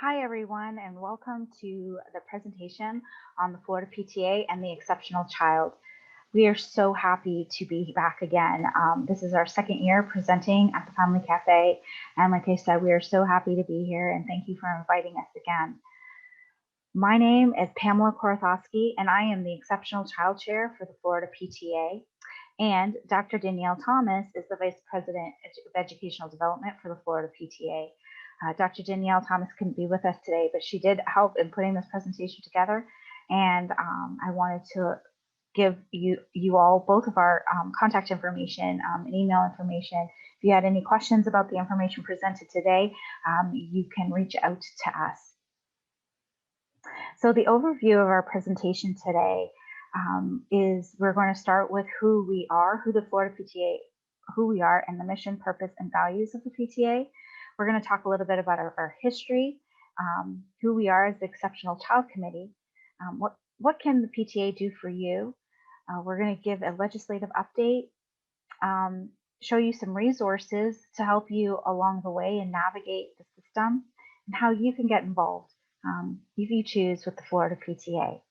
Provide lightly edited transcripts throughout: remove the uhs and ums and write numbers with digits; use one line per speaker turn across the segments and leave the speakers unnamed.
Hi, everyone, and welcome to the presentation on the Florida PTA and the exceptional child. We are so happy to be back again. This is our second year presenting at the Family Cafe. And like I said, we are so happy to be here and thank you for inviting us again. My name is Pamela Korotowski, and I am the Exceptional Child Chair for the Florida PTA. And Dr. Danielle Thomas is the Vice President of Educational Development for the Florida PTA. Dr. Danielle Thomas couldn't be with us today, but she did help in putting this presentation together. And I wanted to give you all both of our contact information and email information. If you had any questions about the information presented today, you can reach out to us. So the overview of our presentation today is we're going to start with who we are, who the Florida PTA, who we are, and the mission, purpose, and values of the PTA. We're going to talk a little bit about our history, who we are as the Exceptional Child Committee, what can the PTA do for you. We're going to give a legislative update, show you some resources to help you along the way and navigate the system, and how you can get involved if you choose with the Florida PTA.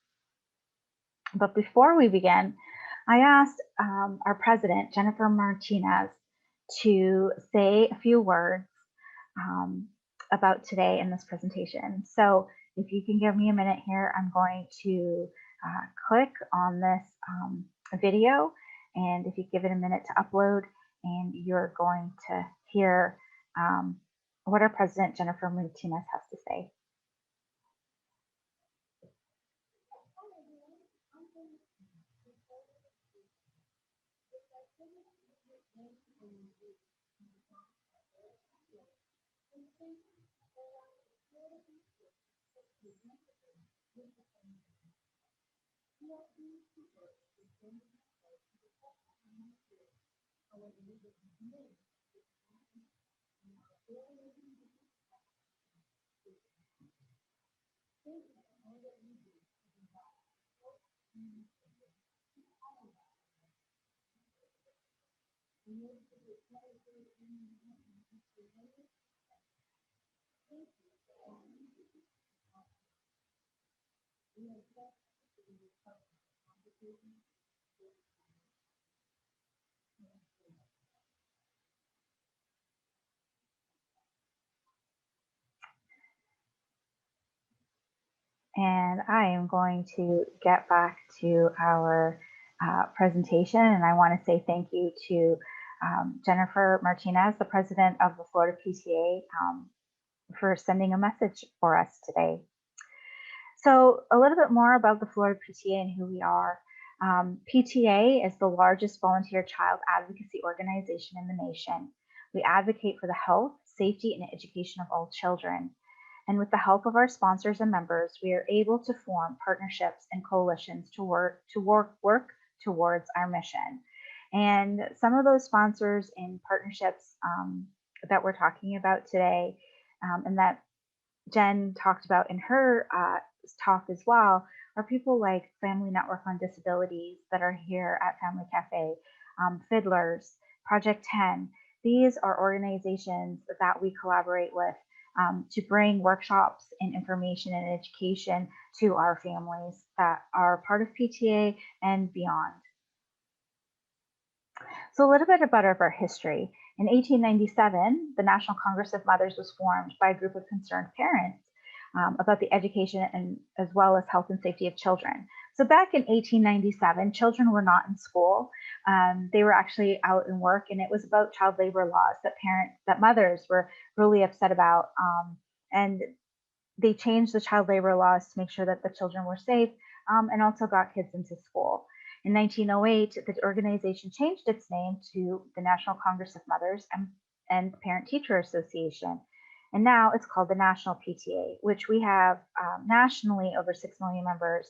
But before we begin, I asked our president, Jennifer Martinez, to say a few words about today in this presentation. So if you can give me a minute here, I'm going to click on this video, and if you give it a minute to upload, and you're going to hear what our president, Jennifer Martinez, has to say. And I am going to get back to our presentation, and I want to say thank you to Jennifer Martinez, the president of the Florida PTA, for sending a message for us today. So a little bit more about the Florida PTA and who we are. PTA is the largest volunteer child advocacy organization in the nation. We advocate for the health, safety, and education of all children. And with the help of our sponsors and members, we are able to form partnerships and coalitions to work towards our mission. And some of those sponsors and partnerships that we're talking about today, and that Jen talked about in her talk as well, are people like Family Network on Disabilities that are here at Family Cafe, Fiddlers, Project 10. These are organizations that we collaborate with to bring workshops and information and education to our families that are part of PTA and beyond. So a little bit about our history. In 1897, the National Congress of Mothers was formed by a group of concerned parents about the education and as well as health and safety of children. So back in 1897, children were not in school. They were actually out in work, and it was about child labor laws that mothers were really upset about. And they changed the child labor laws to make sure that the children were safe and also got kids into school. In 1908, the organization changed its name to the National Congress of Mothers and Parent Teacher Association. And now it's called the National PTA, which we have nationally over 6 million members.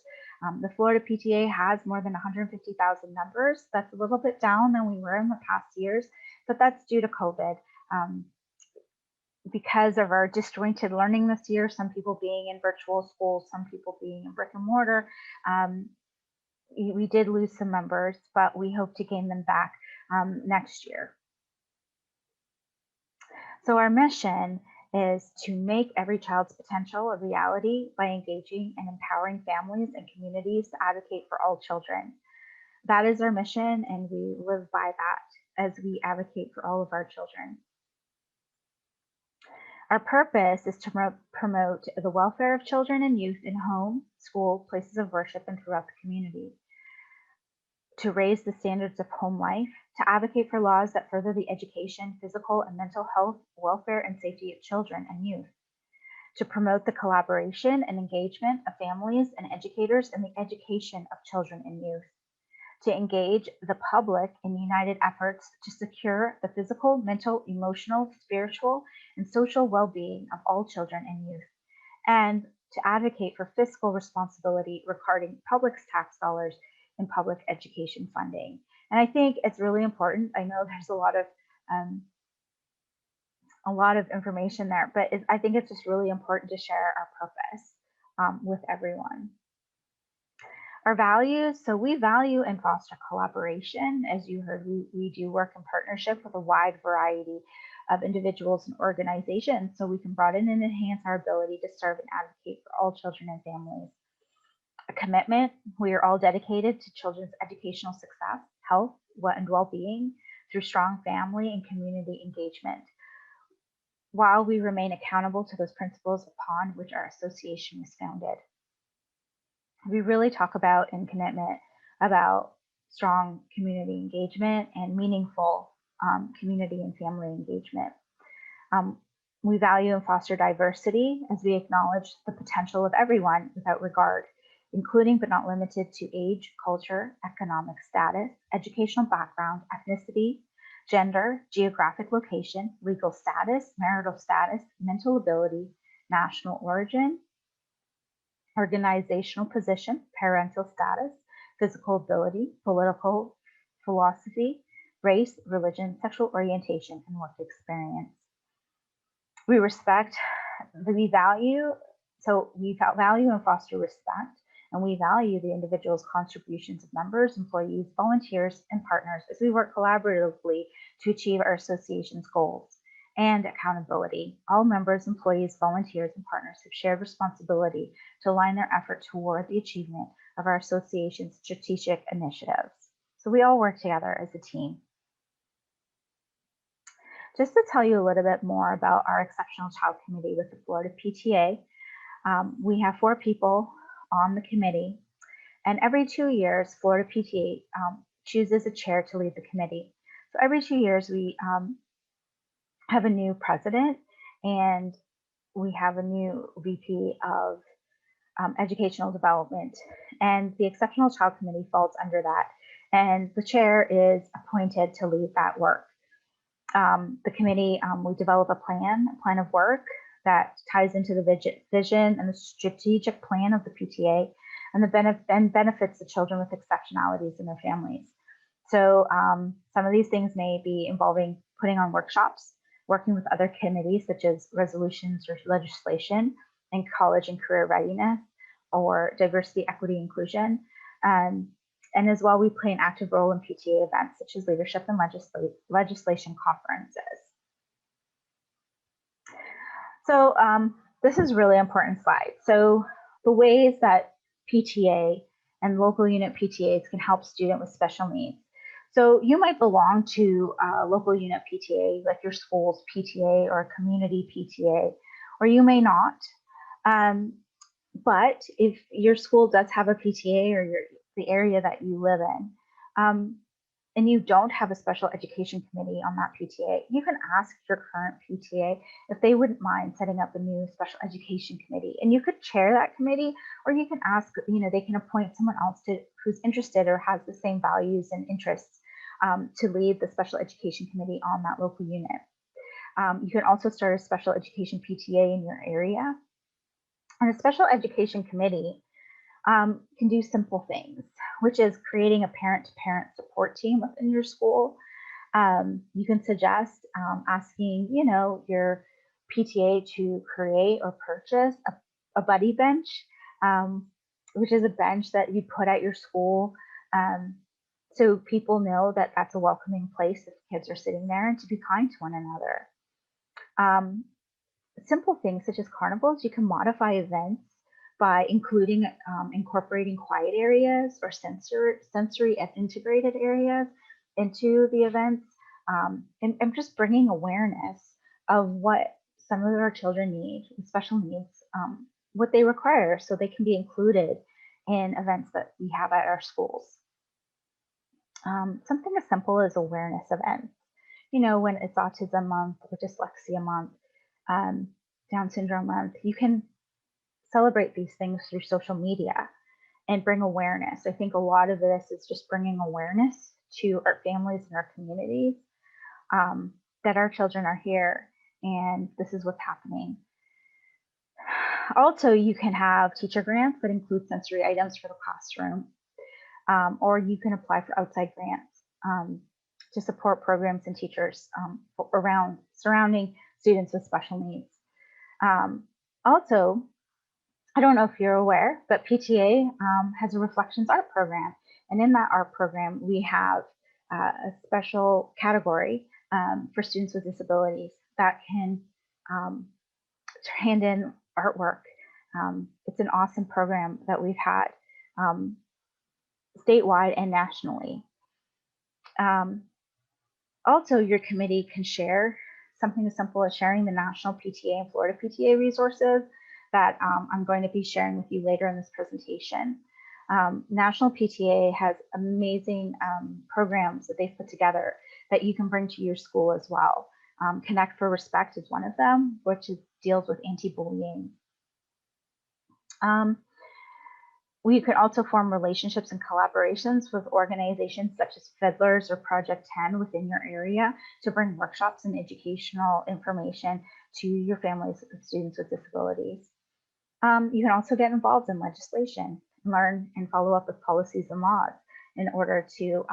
The Florida PTA has more than 150,000 members. That's a little bit down than we were in the past years, but that's due to COVID. Because of our disjointed learning this year, some people being in virtual schools, some people being in brick and mortar, we did lose some members, but we hope to gain them back next year. So our mission is to make every child's potential a reality by engaging and empowering families and communities to advocate for all children. That is our mission, and we live by that as we advocate for all of our children. Our purpose is to promote the welfare of children and youth in home, school, places of worship, and throughout the community, to raise the standards of home life, to advocate for laws that further the education, physical and mental health, welfare, and safety of children and youth, to promote the collaboration and engagement of families and educators in the education of children and youth, to engage the public in united efforts to secure the physical, mental, emotional, spiritual, and social well-being of all children and youth, and to advocate for fiscal responsibility regarding public tax dollars and public education funding. And I think it's really important. I know there's a lot of information there, but I think it's just really important to share our purpose with everyone. Our values, so we value and foster collaboration. As you heard, we do work in partnership with a wide variety of individuals and organizations so we can broaden and enhance our ability to serve and advocate for all children and families. A commitment, we are all dedicated to children's educational success, health, and well-being through strong family and community engagement, while we remain accountable to those principles upon which our association is founded. We really talk about in commitment about strong community engagement and meaningful community and family engagement. We value and foster diversity as we acknowledge the potential of everyone without regard, including but not limited to age, culture, economic status, educational background, ethnicity, gender, geographic location, legal status, marital status, mental ability, national origin, organizational position, parental status, physical ability, political philosophy, race, religion, sexual orientation, and work experience. We value and foster respect, and we value the individual's contributions of members, employees, volunteers, and partners as we work collaboratively to achieve our association's goals. And accountability. All members, employees, volunteers, and partners have shared responsibility to align their effort toward the achievement of our association's strategic initiatives. So we all work together as a team. Just to tell you a little bit more about our Exceptional Child Committee with the Florida PTA, we have 4 people on the committee, and every 2 years, Florida PTA chooses a chair to lead the committee. So every 2 years, we have a new president, and we have a new VP of educational development, and the Exceptional Child Committee falls under that, and the chair is appointed to lead that work. The committee, we develop a plan of work that ties into the vision and the strategic plan of the PTA and benefits the children with exceptionalities and their families. So some of these things may be involving putting on workshops, working with other committees such as resolutions or legislation and college and career readiness or diversity, equity, inclusion. And as well, we play an active role in PTA events such as leadership and legislation conferences. So this is a really important slide. So the ways that PTA and local unit PTAs can help students with special needs. So you might belong to a local unit PTA, like your school's PTA or a community PTA, or you may not. But if your school does have a PTA or the area that you live in, and you don't have a special education committee on that PTA, you can ask your current PTA if they wouldn't mind setting up a new special education committee. And you could chair that committee, or you can ask, they can appoint someone else who's interested or has the same values and interests to lead the special education committee on that local unit. You can also start a special education PTA in your area. And a special education committee can do simple things, which is creating a parent-to-parent support team within your school. You can suggest asking, your PTA to create or purchase a buddy bench, which is a bench that you put at your school so people know that that's a welcoming place if kids are sitting there, and to be kind to one another. simple things such as carnivals, you can modify events by incorporating quiet areas or sensory and integrated areas into the events, and just bringing awareness of what some of our children need, with special needs, what they require, so they can be included in events that we have at our schools. Something as simple as awareness events. When it's Autism Month or Dyslexia Month, um, Down Syndrome Month, you can celebrate these things through social media and bring awareness. I think a lot of this is just bringing awareness to our families and our communities, that our children are here and this is what's happening. Also, you can have teacher grants that include sensory items for the classroom, or you can apply for outside grants to support programs and teachers surrounding students with special needs. Also, I don't know if you're aware, but PTA has a Reflections Art program. And in that art program, we have a special category for students with disabilities that can hand in artwork. It's an awesome program that we've had statewide and nationally. Also, your committee can share something as simple as sharing the national PTA and Florida PTA resources that I'm going to be sharing with you later in this presentation. National PTA has amazing programs that they've put together that you can bring to your school as well. Connect for Respect is one of them, which deals with anti-bullying. We could also form relationships and collaborations with organizations such as Fiddlers or Project 10 within your area to bring workshops and educational information to your families of students with disabilities. You can also get involved in legislation, learn and follow up with policies and laws in order to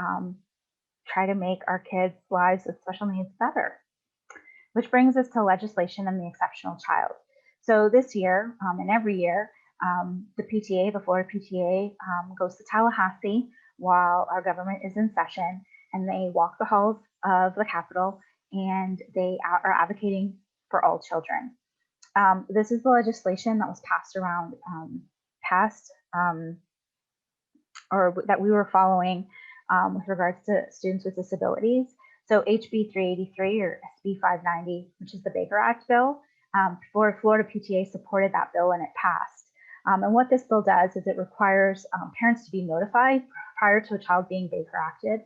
try to make our kids' lives with special needs better. Which brings us to legislation and the exceptional child. So this year and every year, the PTA, the Florida PTA, goes to Tallahassee while our government is in session, and they walk the halls of the Capitol, and they are advocating for all children. This is the legislation that was or that we were following with regards to students with disabilities. So HB 383 or SB 590, which is the Baker Act bill, Florida PTA supported that bill and it passed. And what this bill does is it requires parents to be notified prior to a child being Baker Acted.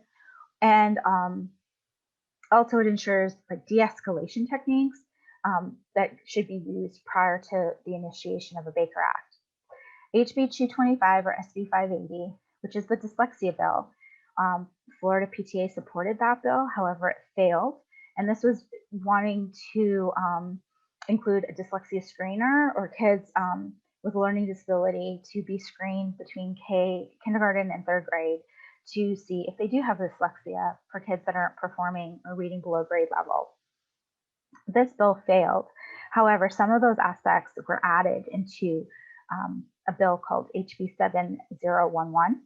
And also it ensures like de-escalation techniques that should be used prior to the initiation of a Baker Act. HB 225 or SB 580, which is the dyslexia bill. Florida PTA supported that bill, however, it failed. And this was wanting to include a dyslexia screener or kids with a learning disability to be screened between kindergarten and third grade to see if they do have dyslexia for kids that aren't performing or reading below grade level. This bill failed. However, some of those aspects were added into a bill called HB 7011,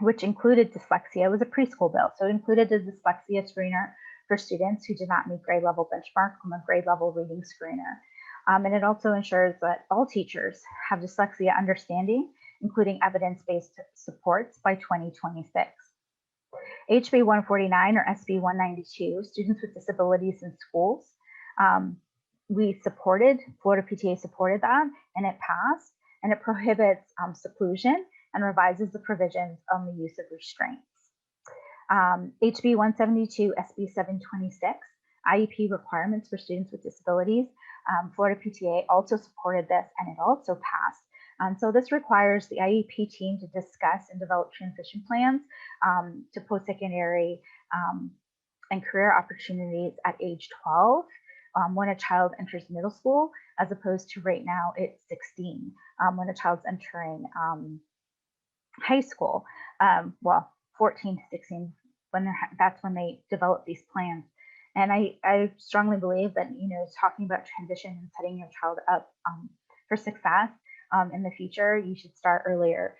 which included dyslexia. It was a preschool bill, so it included a dyslexia screener for students who did not meet grade level benchmark on the grade level reading screener. And it also ensures that all teachers have dyslexia understanding, including evidence-based supports by 2026. HB 149 or SB 192, students with disabilities in schools. Florida PTA supported that, and it passed, and it prohibits seclusion and revises the provisions on the use of restraints. HB 172, SB 726, IEP requirements for students with disabilities. Florida PTA also supported this, and it also passed. So this requires the IEP team to discuss and develop transition plans to post-secondary and career opportunities at age 12 when a child enters middle school, as opposed to right now it's 16 when a child's entering high school. 14 to 16, that's when they develop these plans. And I strongly believe that, talking about transition and setting your child up for success in the future, you should start earlier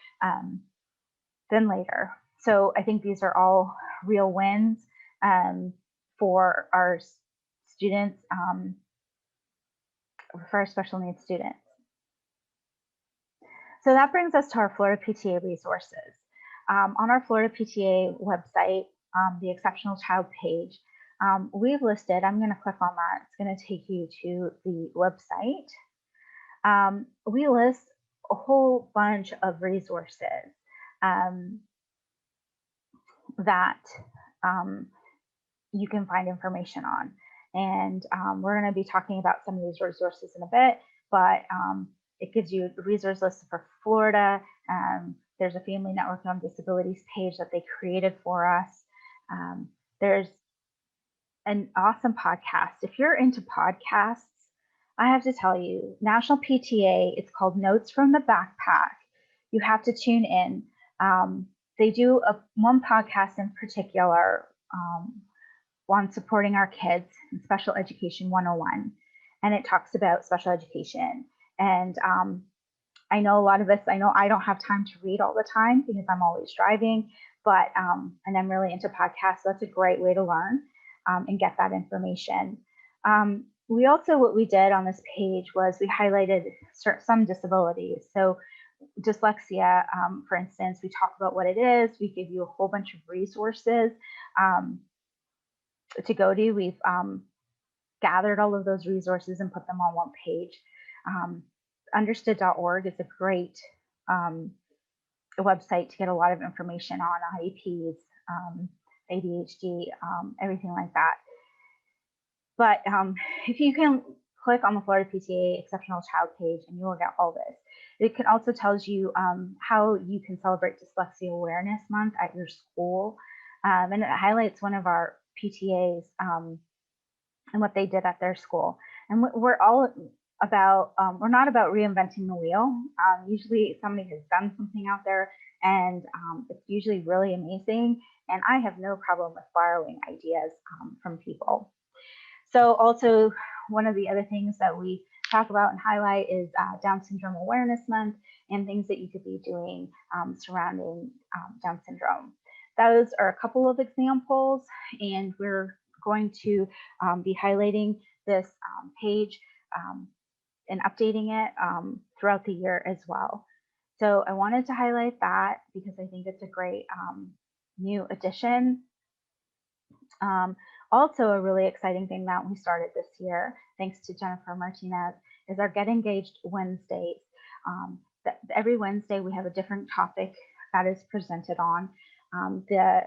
than later. So I think these are all real wins for our students for our special needs students. So that brings us to our Florida PTA resources. On our Florida PTA website, the Exceptional Child page, we've listed, I'm going to click on that, it's going to take you to the website. We list a whole bunch of resources that you can find information on. And we're going to be talking about some of these resources in a bit, but it gives you the resource list for Florida. There's a Family Network on Disabilities page that they created for us. There's an awesome podcast. If you're into podcasts, I have to tell you, National PTA, it's called Notes from the Backpack. You have to tune in. They do one podcast in particular on supporting our kids in Special Education 101, and it talks about special education. And I know a lot of us, I know I don't have time to read all the time because I'm always driving, but, and I'm really into podcasts, so that's a great way to learn and get that information. We also, what we did on this page was we highlighted some disabilities. So dyslexia, for instance, we talk about what it is. We give you a whole bunch of resources to go to. We've gathered all of those resources and put them on one page. Understood.org is a great website to get a lot of information on IEPs, ADHD, everything like that. But if you can click on the Florida PTA Exceptional Child page, and you will get all this. It can also tells you how you can celebrate Dyslexia Awareness Month at your school, and it highlights one of our PTAs and what they did at their school. And we're all about, we're not about reinventing the wheel. Usually somebody has done something out there, and it's usually really amazing. And I have no problem with borrowing ideas from people. So also, one of the other things that we talk about and highlight is Down Syndrome Awareness Month and things that you could be doing surrounding Down syndrome. Those are a couple of examples, and we're going to be highlighting this page and updating it throughout the year as well. So I wanted to highlight that because I think it's a great new addition. Also, a really exciting thing that we started this year, thanks to Jennifer Martinez, is our Get Engaged Wednesdays. Every Wednesday, we have a different topic that is presented on. The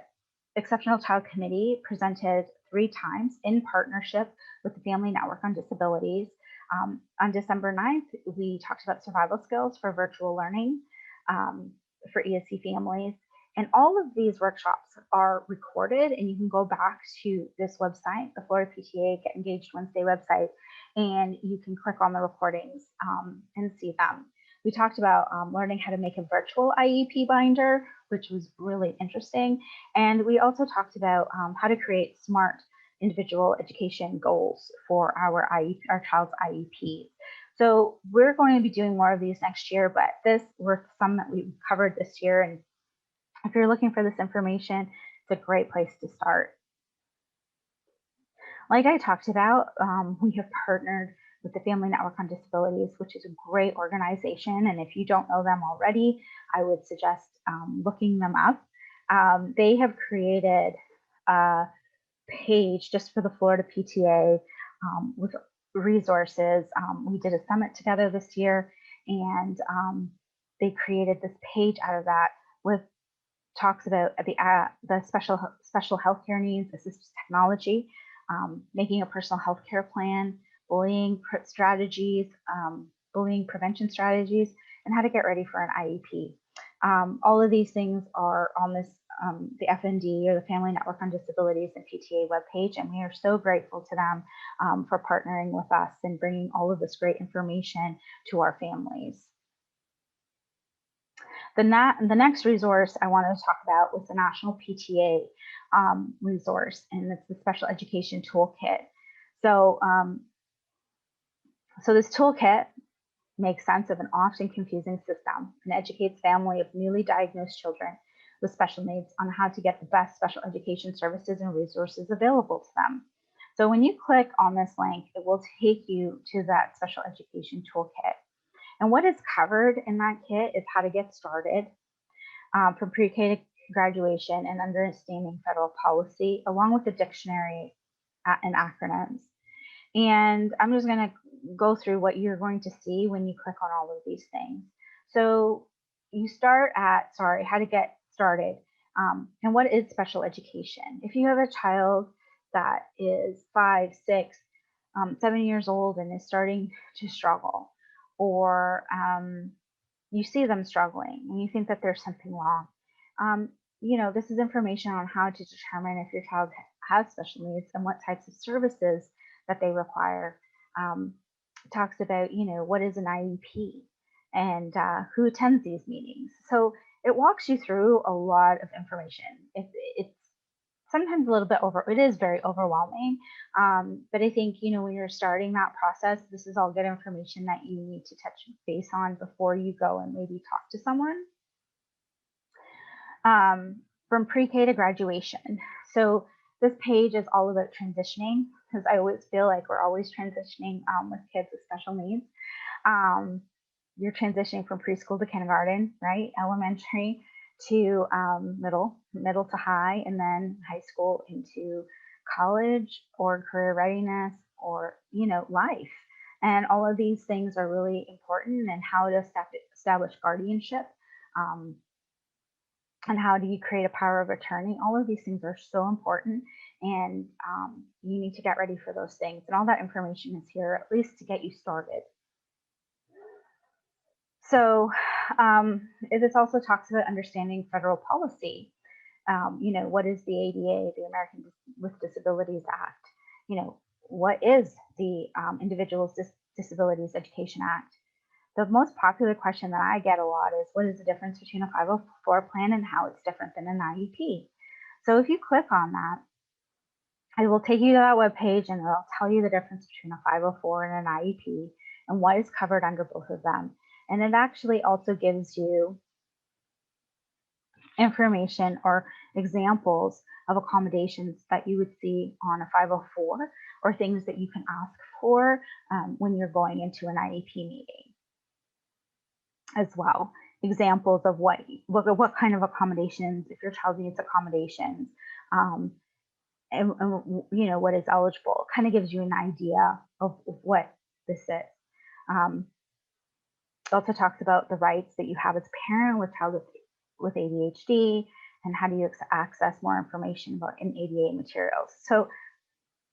Exceptional Child Committee presented 3 times in partnership with the Family Network on Disabilities. On December 9th, we talked about survival skills for virtual learning for ESC families. And all of these workshops are recorded, and you can go back to this website, the Florida PTA Get Engaged Wednesday website, and you can click on the recordings and see them. We talked about learning how to make a virtual IEP binder, which was really interesting. And we also talked about how to create smart individual education goals for our child's IEPs. So we're going to be doing more of these next year, but this were some that we covered this year. And if you're looking for this information, it's a great place to start. Like I talked about, we have partnered with the Family Network on Disabilities, which is a great organization. And if you don't know them already, I would suggest looking them up. They have created a page just for the Florida PTA with resources. We did a summit together this year, and they created this page out of that with talks about the special healthcare needs, assistive technology, making a personal healthcare plan, bullying strategies, bullying prevention strategies, and how to get ready for an IEP. All of these things are on this the FND, or the Family Network on Disabilities, and PTA webpage, and we are so grateful to them for partnering with us and bringing all of this great information to our families. The next resource I wanted to talk about was the National PTA resource, and it's the Special Education Toolkit. So, so this toolkit makes sense of an often confusing system and educates family of newly diagnosed children with special needs on how to get the best special education services and resources available to them. So when you click on this link, it will take you to that special education toolkit. And what is covered in that kit is how to get started from pre-K to graduation and understanding federal policy, along with the dictionary and acronyms. And I'm just going to go through what you're going to see when you click on all of these things. So you start at, how to get started. And what is special education? If you have a child that is 5, 6, 7 years old and is starting to struggle, or you see them struggling and you think that there's something wrong, this is information on how to determine if your child has special needs and what types of services that they require. Talks about, what is an IEP and who attends these meetings. So it walks you through a lot of information. It's sometimes a little bit it is very overwhelming. But I think, when you're starting that process, this is all good information that you need to touch base on before you go and maybe talk to someone. From pre-K to graduation. So this page is all about transitioning, because I always feel like we're always transitioning with kids with special needs. You're transitioning from preschool to kindergarten, right? Elementary to middle to high, and then high school into college or career readiness or, life. And all of these things are really important, and how to establish guardianship. And how do you create a power of attorney? All of these things are so important, and you need to get ready for those things. And all that information is here, at least to get you started. So this also talks about understanding federal policy. What is the ADA, the American with Disabilities Act? What is the Individuals with Disabilities Education Act? The most popular question that I get a lot is, what is the difference between a 504 plan and how it's different than an IEP? So if you click on that, it will take you to that webpage, and it'll tell you the difference between a 504 and an IEP and what is covered under both of them. And it actually also gives you information or examples of accommodations that you would see on a 504, or things that you can ask for when you're going into an IEP meeting as well. Examples of what kind of accommodations, if your child needs accommodations, and what is eligible. Kind of gives you an idea of what this is. It also talks about the rights that you have as a parent with child with ADHD, and how do you access more information about in ADA materials. So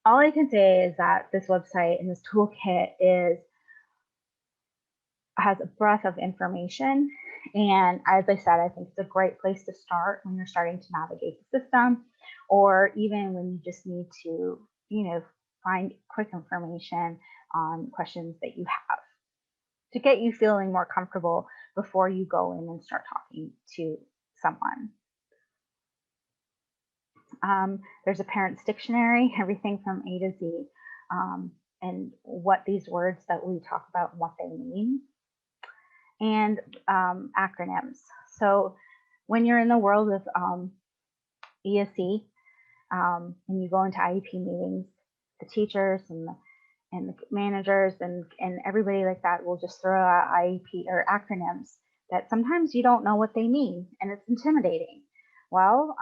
all I can say is that this website and this toolkit has a breadth of information. And as I said, I think it's a great place to start when you're starting to navigate the system, or even when you just need to, find quick information on questions that you have to get you feeling more comfortable before you go in and start talking to someone. There's a parent's dictionary, everything from A to Z, and what these words that we talk about and what they mean. And acronyms. So when you're in the world of ESE and you go into IEP meetings, the teachers and the managers and everybody like that will just throw out IEP or acronyms that sometimes you don't know what they mean, and it's intimidating. Well,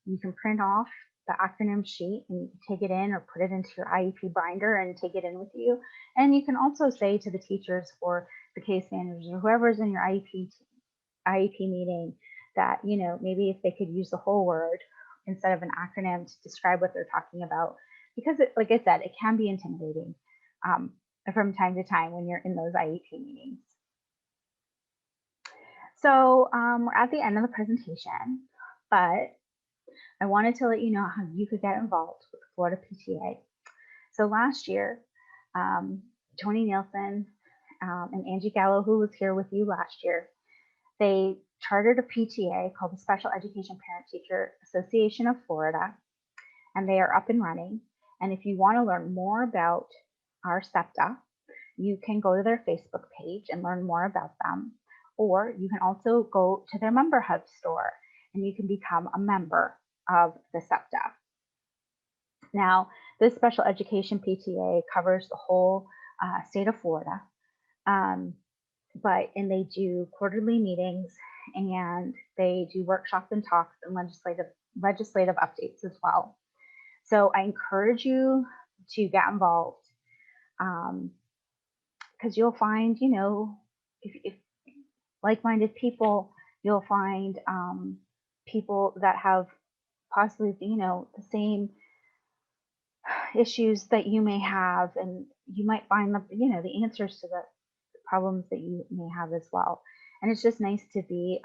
you can print off the acronym sheet and take it in, or put it into your IEP binder and take it in with you. And you can also say to the teachers or the case managers or whoever's in your IEP meeting that, maybe if they could use the whole word instead of an acronym to describe what they're talking about, because like I said, it can be intimidating from time to time when you're in those IEP meetings. So we're at the end of the presentation, but I wanted to let you know how you could get involved with the Florida PTA. So last year, Tony Nielsen and Angie Gallo, who was here with you last year, they chartered a PTA called the Special Education Parent Teacher Association of Florida, and they are up and running. And if you want to learn more about our SEPTA, you can go to their Facebook page and learn more about them. Or you can also go to their Member Hub store and you can become a member of the SEPTA. Now, this special education PTA covers the whole state of Florida. Um, and they do quarterly meetings, and they do workshops and talks and legislative updates as well. So I encourage you to get involved, because you'll find, if like-minded people, you'll find people that have possibly, the same issues that you may have, and you might find the answers to the problems that you may have as well. And it's just nice to be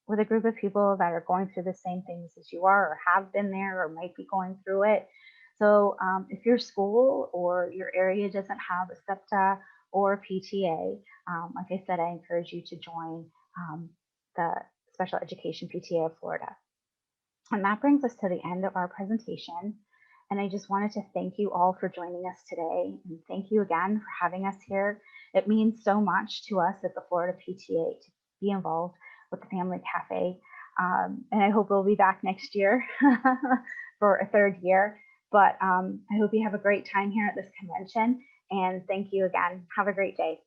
with a group of people that are going through the same things as you are, or have been there, or might be going through it. So if your school or your area doesn't have a SEPTA or a PTA, like I said, I encourage you to join the Special Education PTA of Florida. And that brings us to the end of our presentation. And I just wanted to thank you all for joining us today. And thank you again for having us here. It means so much to us at the Florida PTA to be involved with the Family Cafe. And I hope we'll be back next year for a third year. But I hope you have a great time here at this convention. And thank you again. Have a great day.